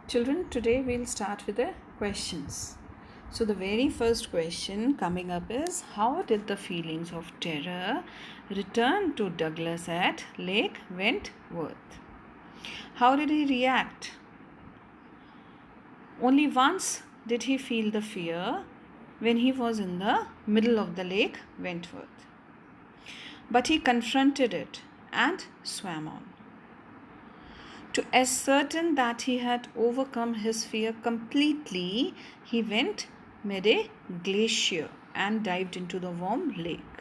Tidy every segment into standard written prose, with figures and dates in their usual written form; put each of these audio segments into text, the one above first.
Children, today we'll start with the questions. So, the very first question coming up is, how did the feelings of terror return to Douglas at Lake Wentworth? How did he react? Only once did he feel the fear, when he was in the middle of the Lake Wentworth. But he confronted it and swam on. To ascertain that he had overcome his fear completely, he went mid a glacier and dived into the warm lake.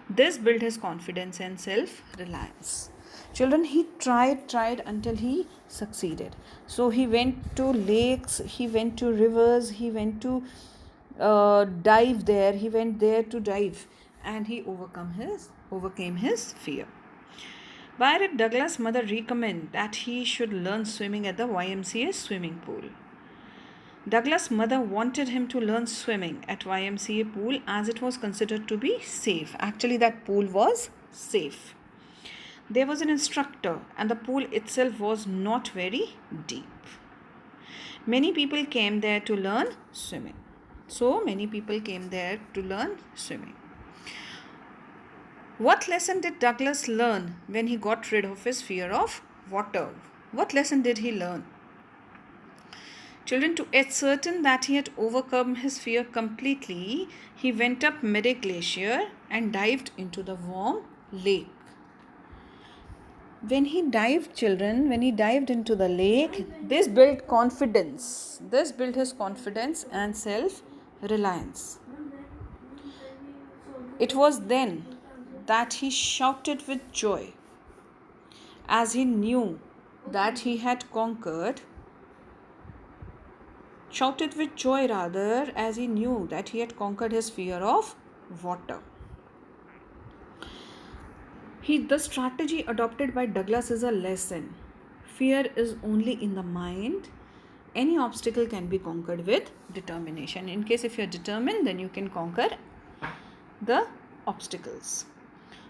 This built his confidence and self reliance. Children, he tried until he succeeded. So he went to lakes, he went to rivers, he went to dive there, he went there to dive, and he overcame his fear. Why did Douglas' mother recommend that he should learn swimming at the YMCA swimming pool? Douglas' mother wanted him to learn swimming at YMCA pool as it was considered to be safe. Actually, that pool was safe. There was an instructor and the pool itself was not very deep. Many people came there to learn swimming. So many people came there to learn swimming. What lesson did Douglas learn when he got rid of his fear of water? What lesson did he learn? Children, to ascertain that he had overcome his fear completely, he went up Mede Glacier and dived into the warm lake. When he dived into the lake, this built confidence. This built his confidence and self-reliance. It was then that he shouted with joy as he knew that he had conquered his fear of water. The strategy adopted by Douglas is a lesson. Fear is only in the mind. Any obstacle can be conquered with determination. In case if you are determined, then you can conquer the obstacles.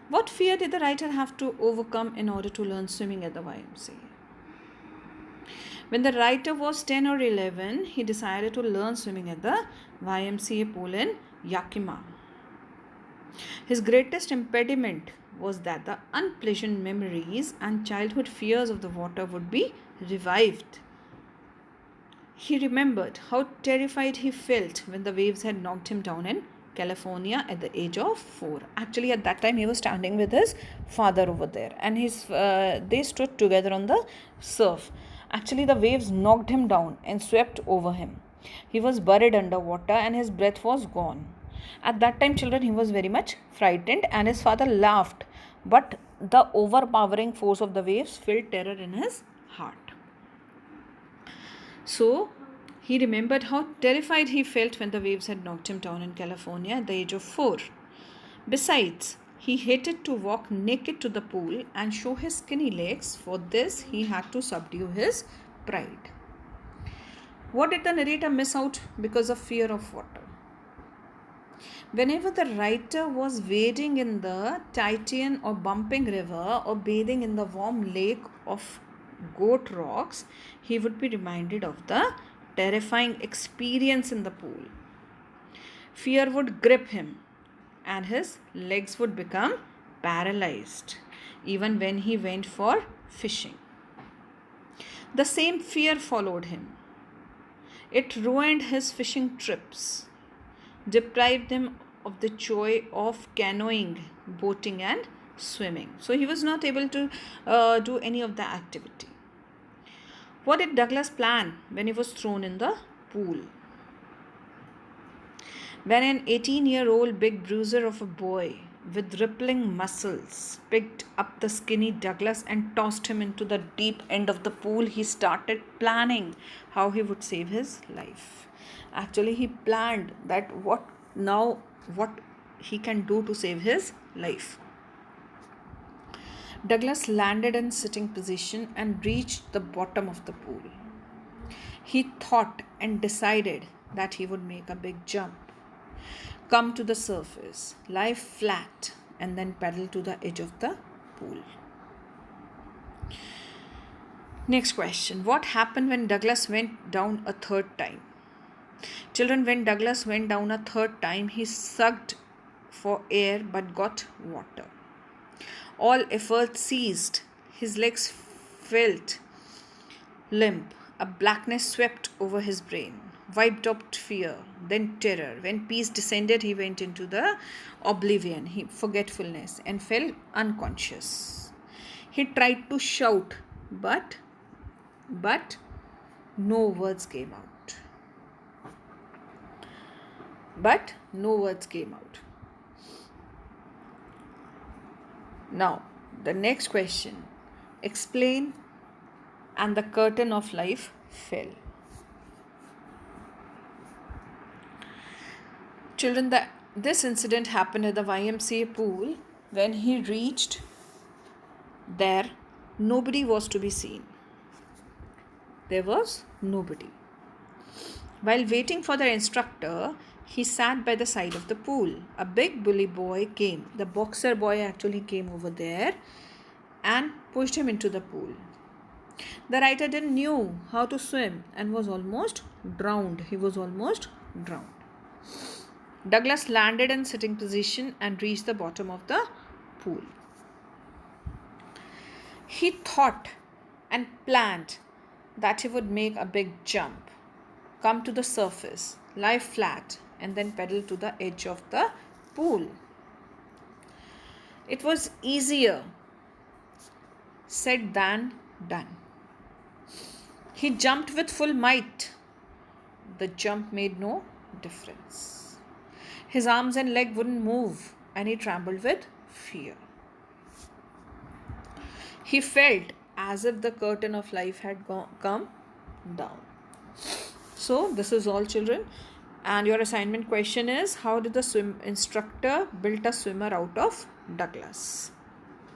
What fear did the writer have to overcome in order to learn swimming at the YMCA? When the writer was 10 or 11, he decided to learn swimming at the YMCA pool in Yakima. His greatest impediment was that the unpleasant memories and childhood fears of the water would be revived. He remembered how terrified he felt when the waves had knocked him down in California at the age of 4. Actually, at that time, he was standing with his father over there, and they stood together on the surf. Actually, the waves knocked him down and swept over him. He was buried underwater and his breath was gone. At that time, children, he was very much frightened and his father laughed, but the overpowering force of the waves filled terror in his heart. So, he remembered how terrified he felt when the waves had knocked him down in California at the age of 4. Besides, he hated to walk naked to the pool and show his skinny legs. For this, he had to subdue his pride. What did the narrator miss out because of fear of water? Whenever the writer was wading in the Titan or bumping river or bathing in the warm lake of goat rocks, he would be reminded of the terrifying experience in the pool. Fear would grip him and his legs would become paralyzed even when he went for fishing. The same fear followed him. It ruined his fishing trips, deprived him of the joy of canoeing, boating and swimming. So he was not able to do any of the activity. What did Douglas plan when he was thrown in the pool? When an 18-year-old big bruiser of a boy with rippling muscles picked up the skinny Douglas and tossed him into the deep end of the pool, he started planning how he would save his life. Actually, he planned that what he can do to save his life. Douglas landed in sitting position and reached the bottom of the pool. He thought and decided that he would make a big jump, come to the surface, lie flat, and then paddle to the edge of the pool. Next question. What happened when Douglas went down a third time? Children, when Douglas went down a third time, he sucked for air but got water. All effort ceased. His legs felt limp. A blackness swept over his brain. Wiped out fear, then terror. When peace descended, he went into the oblivion, forgetfulness, and fell unconscious. He tried to shout, but no words came out. But no words came out. Now, the next question. Explain, and the curtain of life fell. Children, this incident happened at the YMCA pool. When he reached there, nobody was to be seen. There was nobody. While waiting for the instructor, he sat by the side of the pool. A big bully boy came. The boxer boy actually came over there and pushed him into the pool. The writer didn't know how to swim and was almost drowned. He was almost drowned. Douglas landed in sitting position and reached the bottom of the pool. He thought and planned that he would make a big jump, come to the surface, lie flat, and then pedal to the edge of the pool. It was easier said than done. He jumped with full might. The jump made no difference. His arms and leg wouldn't move, and he trembled with fear. He felt as if the curtain of life had come down. So, this is all, children. And your assignment question is, how did the swim instructor build a swimmer out of Douglas?